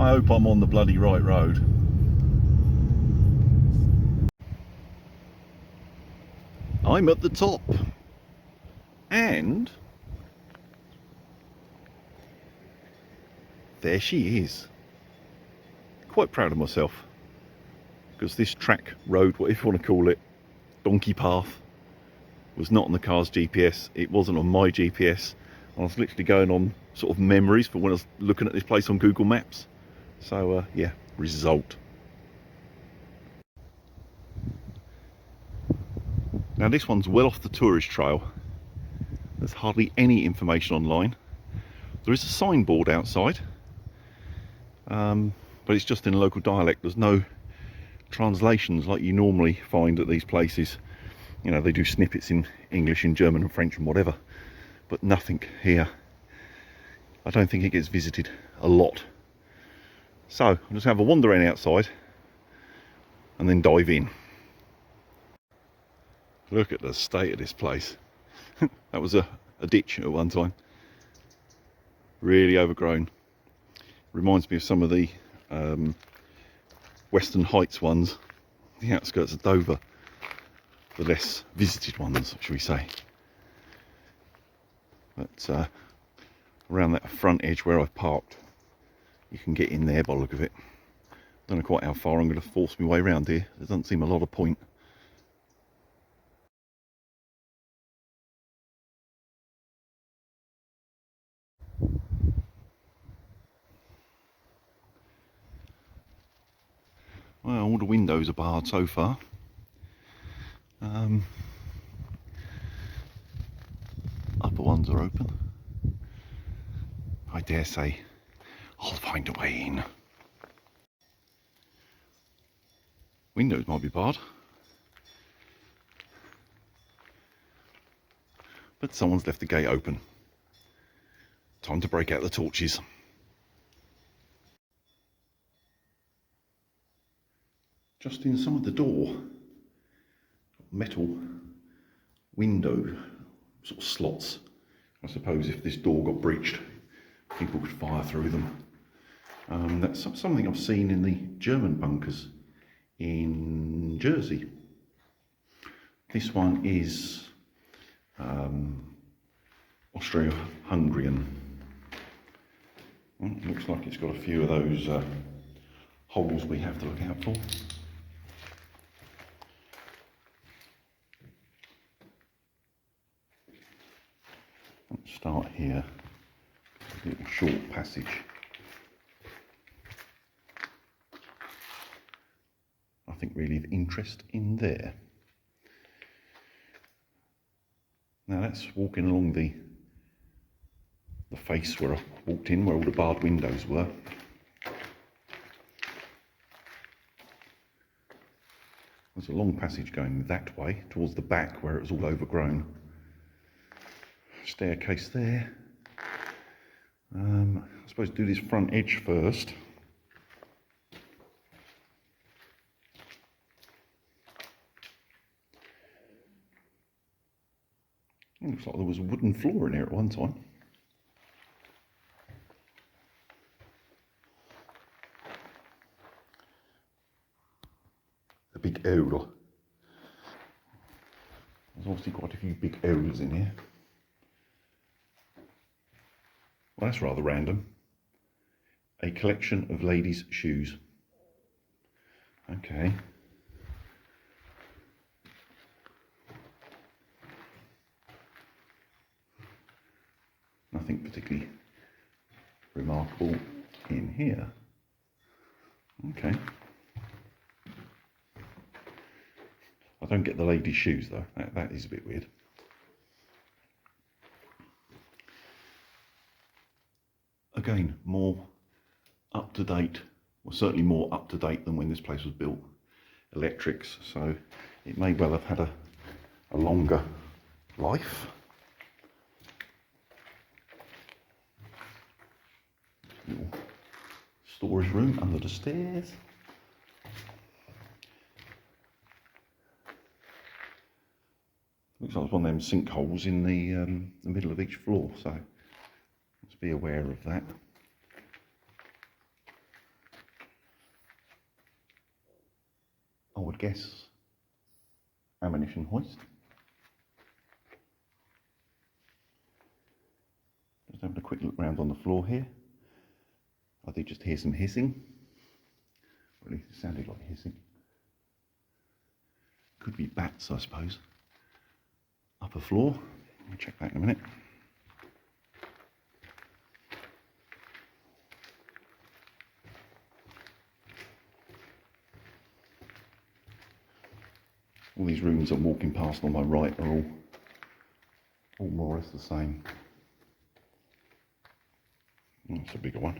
I hope I'm on the bloody right road. I'm at the top. And there she is. Quite proud of myself. Because this track, road, whatever you want to call it, donkey path, was not on the car's GPS. It wasn't on my GPS. I was literally going on sort of memories for when I was looking at this place on Google Maps. So yeah, result. Now this one's well off the tourist trail. There's hardly any information online. There is a signboard outside, but it's just in local dialect. There's no translations like you normally find at these places. You know, they do snippets in English and German and French and whatever, but nothing here. I don't think it gets visited a lot. So I'll just have a wander around outside and then dive in. Look at the state of this place. That was a ditch at one time. Really overgrown. Reminds me of some of the Western Heights ones, the outskirts of Dover. The less visited ones, shall we say. But around that front edge where I've parked, you can get in there by the look of it. Don't know quite how far I'm going to force my way around here. There doesn't seem a lot of point. Well, all the windows are barred so far. Upper ones are open. I dare say I'll find a way in. Windows might be barred, but someone's left the gate open. Time to break out the torches. Just inside the door, metal window sort of slots. I suppose if this door got breached, people could fire through them. That's something I've seen in the German bunkers in Jersey. This one is Austro-Hungarian. Well, looks like it's got a few of those holes we have to look out for. Let's start here. A little short passage. Nothing really of interest in there. Now that's walking along the face where I walked in, where all the barred windows were. There's a long passage going that way, towards the back where it was all overgrown. Staircase there. I suppose do this front edge first. Looks like there was a wooden floor in here at one time. A big owl. There's obviously quite a few big owls in here. Well, that's rather random. A collection of ladies' shoes. Okay. Nothing particularly remarkable in here. Okay. I don't get the ladies' shoes though. That is a bit weird. Again, more up to date, well, certainly more up to date than when this place was built. Electrics, so it may well have had a longer life. Little storage room under the stairs. Looks like it's one of them sinkholes in the middle of each floor, so let's be aware of that. would guess, ammunition hoist. Just having a quick look around on the floor here. I did just hear some hissing. Or at least it sounded like hissing. Could be bats, I suppose. Upper floor. I'll check that in a minute. All these rooms I'm walking past on my right are all more or less the same. That's a bigger one.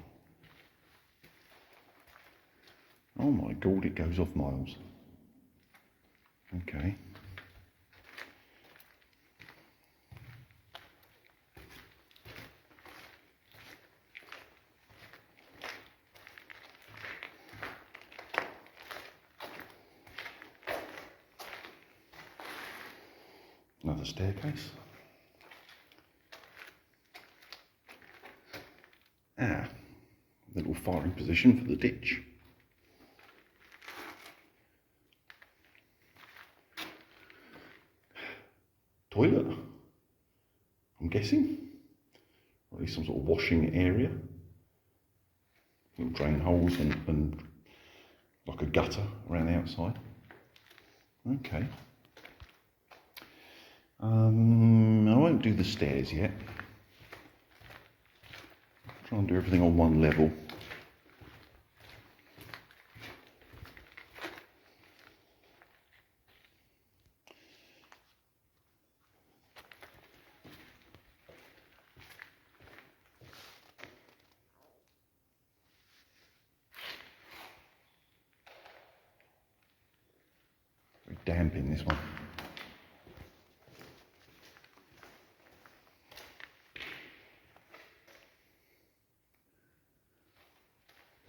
Oh my god, it goes off miles. Okay. Another staircase. Little firing position for the ditch. Toilet, I'm guessing. Or at least some sort of washing area. Little drain holes and like a gutter around the outside. Okay. I won't do the stairs yet. Try and do everything on one level. Very damp in this one.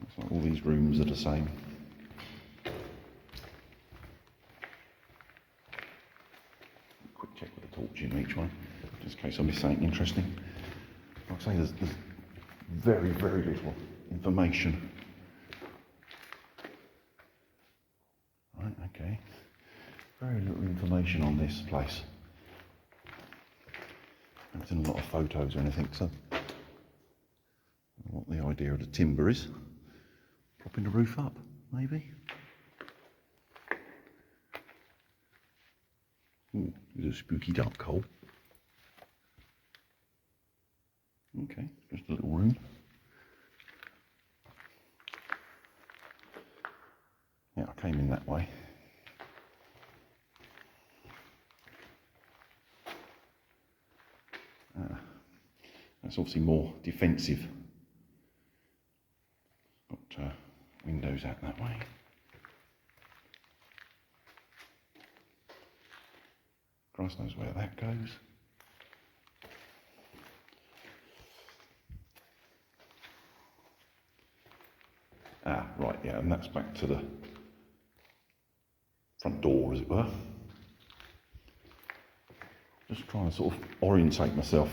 Looks like all these rooms are the same. Quick check with a torch in each one, just in case I miss something interesting. Like I say, there's very, very little information. Right, okay. Very little information on this place. There isn't a lot of photos or anything, so I don't know what the idea of the timber is. Propping the roof up, maybe? Ooh, there's a spooky dark hole. Okay, just a little room. Yeah, I came in that way. That's obviously more defensive. Got windows out that way. Christ knows where that goes. Right, yeah, and that's back to the front door, as it were. Just trying to sort of orientate myself.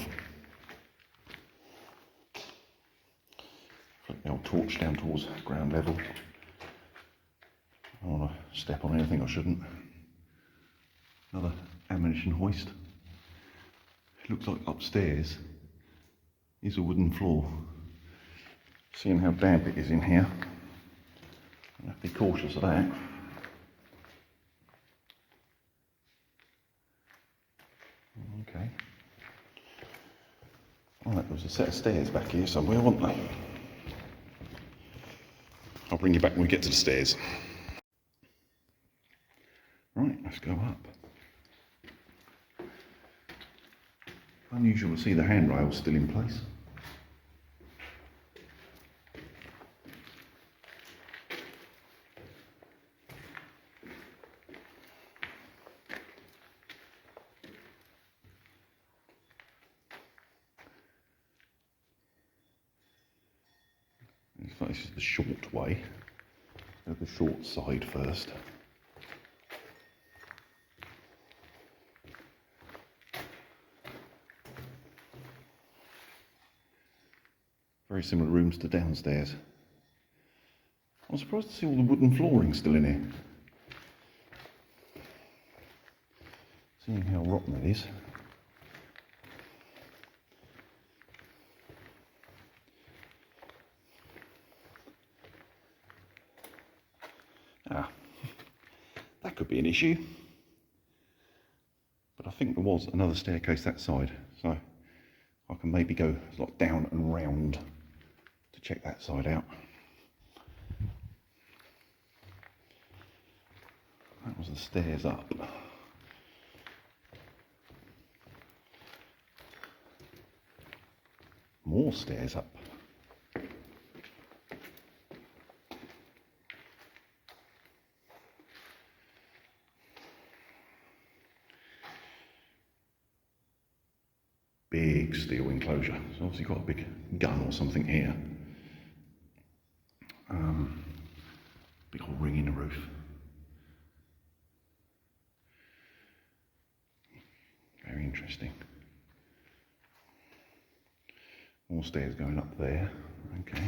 Flick the old torch down towards ground level. I don't want to step on anything I shouldn't. Another ammunition hoist. It looks like upstairs is a wooden floor. Seeing how damp it is in here, I have to be cautious of that. Okay. Right, there was a set of stairs back here somewhere, wasn't there? I'll bring you back when we get to the stairs. Right, let's go up. Unusual to see the handrail still in place. Looks like this is the short way. Go the short side first. Very similar rooms to downstairs. I'm surprised to see all the wooden flooring still in here. Seeing how rotten it is. That could be an issue. But I think there was another staircase that side, so I can maybe go like down and round to check that side out. That was the stairs up. More stairs up. Big steel enclosure. So obviously got a big gun or something here. Big old ring in the roof. Very interesting. More stairs going up there. Okay.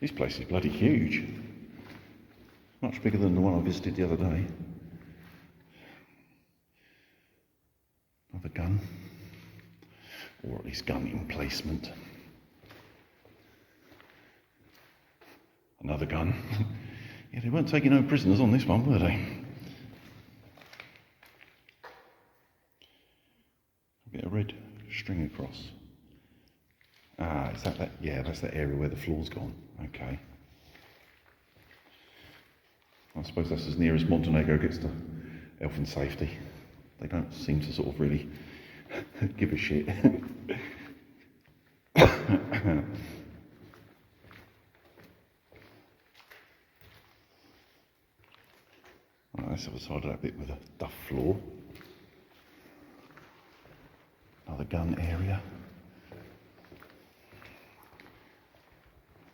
This place is bloody huge. Much bigger than the one I visited the other day. Another gun. Or at least gun emplacement. Another gun. Yeah, they weren't taking no prisoners on this one, were they? Get a red string across. Ah, is that? Yeah, that's that area where the floor's gone. Okay. I suppose that's as near as Montanagro gets to health and safety. They don't seem to sort of really give a shit. Right, let's have a side of that bit with a duff floor. Another gun area.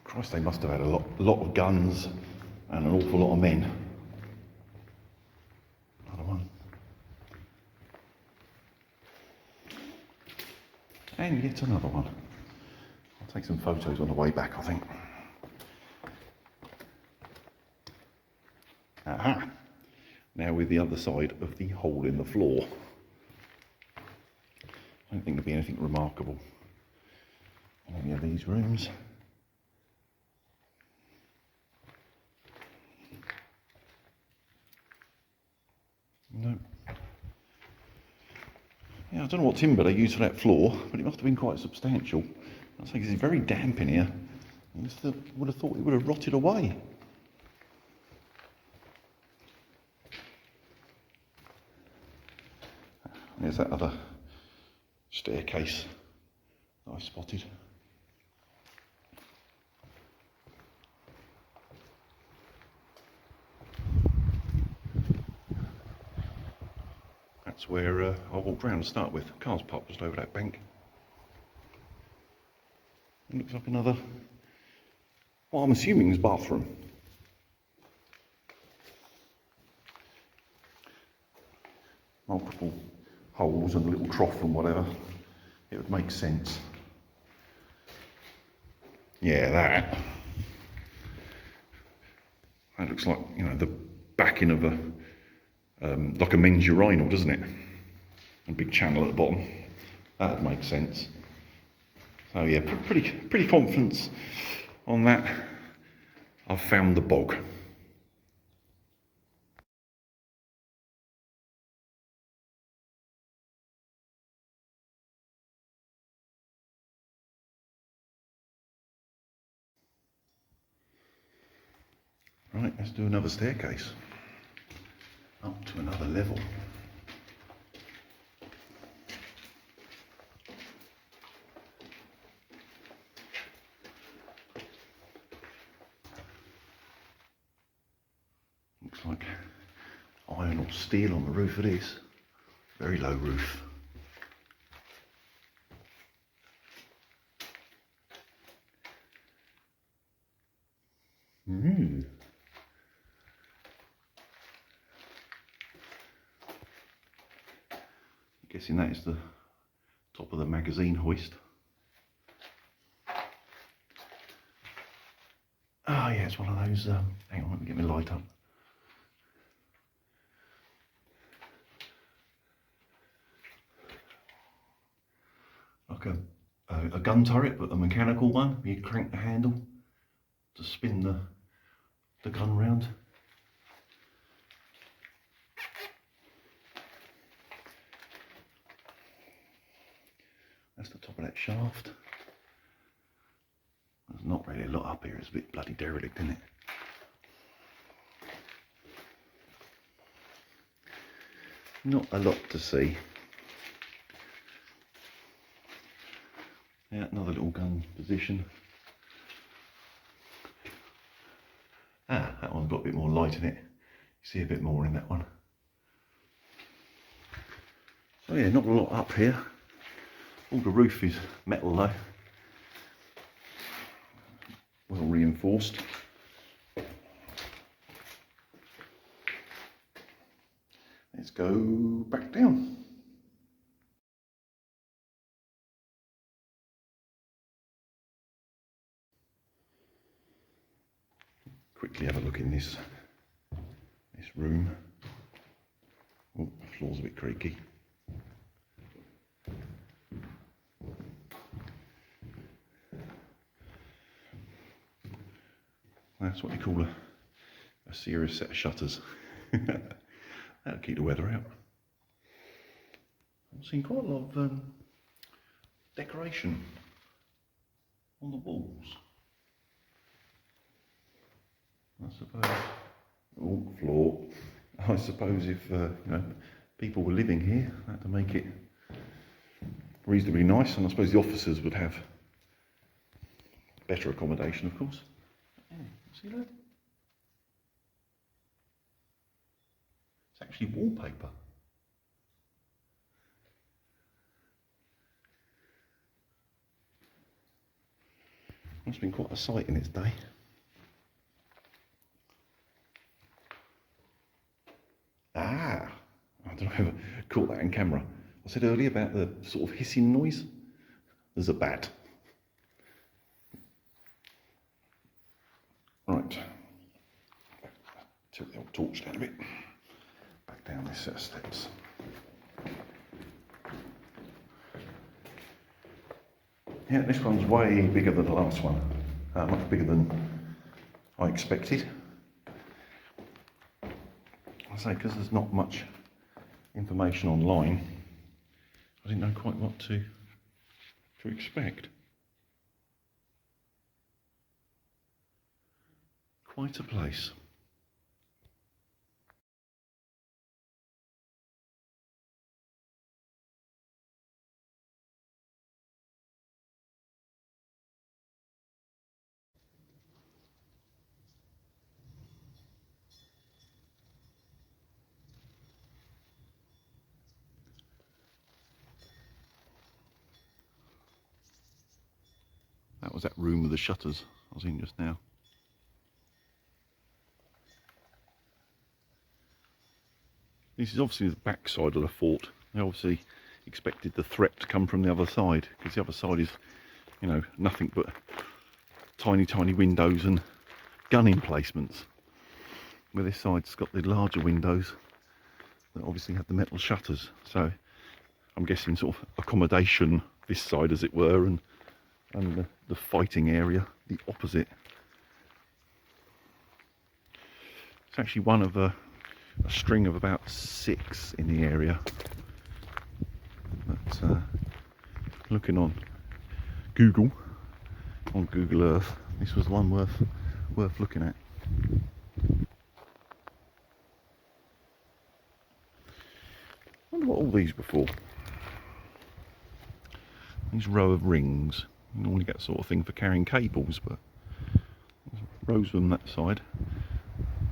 Christ, they must have had a lot of guns and an awful lot of men. Another one. And yet another one. I'll take some photos on the way back, I think. Aha! Now with the other side of the hole in the floor. I don't think there'll be anything remarkable in any of these rooms. No. Yeah, I don't know what timber they used for that floor, but it must have been quite substantial. I think it's very damp in here. I would have thought it would have rotted away. There's that other staircase that I spotted. That's where I walked round to start with. Car's parked just over that bank. It looks like another, what I'm assuming is bathroom. Multiple holes and a little trough and whatever. It would make sense. Yeah, that looks like, you know, the backing of a like a men's urinal, doesn't it? A big channel at the bottom. That would make sense. So yeah, pretty confident on that. I've found the bog. Right, let's do another staircase. Up to another level. Looks like iron or steel on the roof it is. Very low roof. Guessing that is the top of the magazine hoist. Oh yeah, it's one of those, hang on, let me get my light up. like a gun turret, but a mechanical one. You crank the handle to spin the gun round. That's the top of that shaft. There's not really a lot up here. It's a bit bloody derelict, isn't it? Not a lot to see. Yeah, another little gun position. Ah, that one's got a bit more light in it. You see a bit more in that one. So yeah, not a lot up here. All the roof is metal though. Well reinforced. Let's go back down. Quickly have a look in this room. Oh, the floor's a bit creaky. That's what you call a serious set of shutters. That'll keep the weather out. I've seen quite a lot of decoration on the walls. I suppose. Oh, floor. I suppose if people were living here, that to make it reasonably nice, and I suppose the officers would have better accommodation, of course. Yeah, see that? It's actually wallpaper. Must have been quite a sight in its day. Ah, I don't know if I caught that in camera. I said earlier about the sort of hissing noise. There's a bat. Right. Tilt the old torch down a bit. Back down this set of steps. Yeah, this one's way bigger than the last one. Much bigger than I expected. I say, because there's not much information online, I didn't know quite what to expect. Quite a place. That was that room with the shutters I was in just now. This is obviously the back side of the fort. They obviously expected the threat to come from the other side, because the other side is, you know, nothing but tiny, tiny windows and gun emplacements. Where this side's got the larger windows that obviously have the metal shutters. So I'm guessing sort of accommodation this side, as it were, and the fighting area the opposite. It's actually one of a string of about 6 in the area. But looking on Google Earth, this was one worth looking at. I wonder what all these were for. These row of rings. You normally get sort of thing for carrying cables, but there's rows of them that side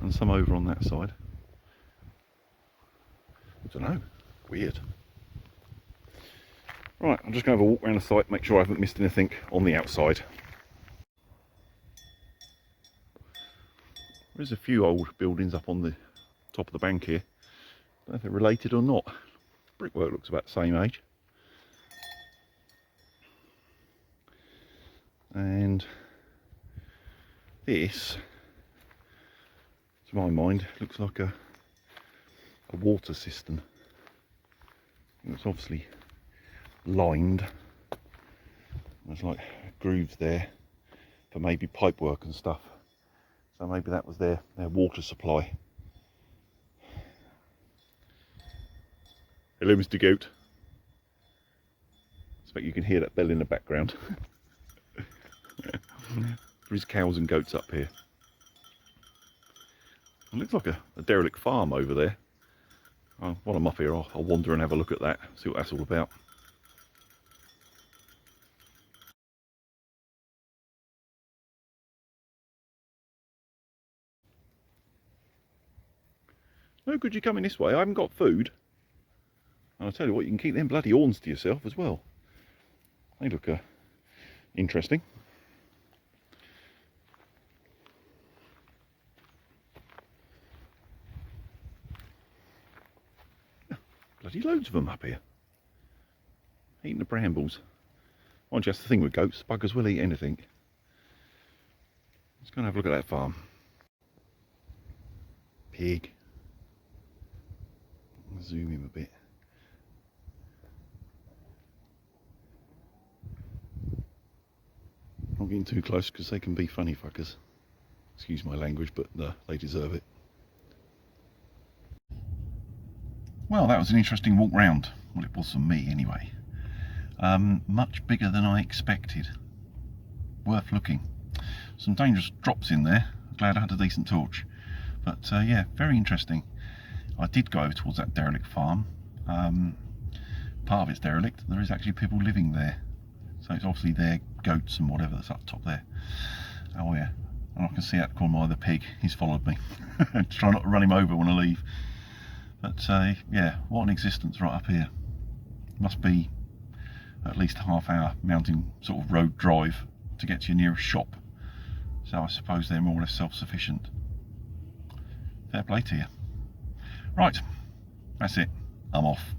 and some over on that side. I don't know. Weird. Right, I'm just going to have a walk around the site, make sure I haven't missed anything on the outside. There's a few old buildings up on the top of the bank here. Don't know if they're related or not. Brickwork looks about the same age. And this, to my mind, looks like a water cistern. It's obviously lined There's like grooves there for maybe pipe work and stuff. So maybe that was their water supply. Hello, Mr. Goat. I expect you can hear that bell in the background. There is cows and goats up here. It looks like a derelict farm over there. While I'm up here, I'll wander and have a look at that, see what that's all about. No good you coming this way, I haven't got food. And I'll tell you what, you can keep them bloody horns to yourself as well. They look interesting. Bloody loads of them up here. Eating the brambles. Mind you, that's the thing with goats, buggers will eat anything. Let's go and have a look at that farm. Pig. Zoom in a bit. Not getting too close because they can be funny fuckers. Excuse my language, but they deserve it. Well, that was an interesting walk round. Well, it was for me anyway. Much bigger than I expected. Worth looking. Some dangerous drops in there. Glad I had a decent torch. But yeah, very interesting. I did go over towards that derelict farm. Part of it's derelict. There is actually people living there. So it's obviously their goats and whatever that's up top there. Oh yeah. And I can see out the corner of the pig. He's followed me. Try not to run him over when I leave. But yeah, what an existence right up here. Must be at least a half-hour mountain sort of road drive to get to your nearest shop. So I suppose they're more or less self-sufficient. Fair play to you. Right, that's it. I'm off.